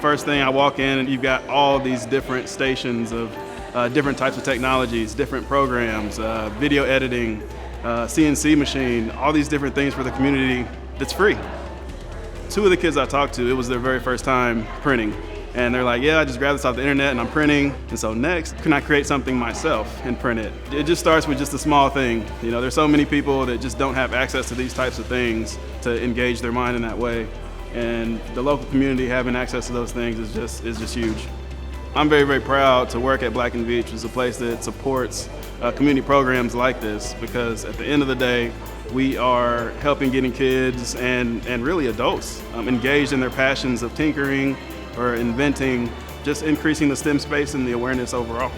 First thing, I walk in and you've got all these different stations of different types of technologies, different programs, video editing, CNC machine, all these different things for the community that's free. Two of the kids I talked to, it was their very first time printing. And they're like, yeah, I just grabbed this off the internet and I'm printing. And so next, can I create something myself and print it? It just starts with just a small thing. You know, there's so many people that just don't have access to these types of things to engage their mind in that way. And the local community having access to those things is just huge. I'm very, very proud to work at Black Veatch, which is a place that supports community programs like this, because at the end of the day, we are helping getting kids and really adults engaged in their passions of tinkering or inventing, just increasing the STEM space and the awareness overall.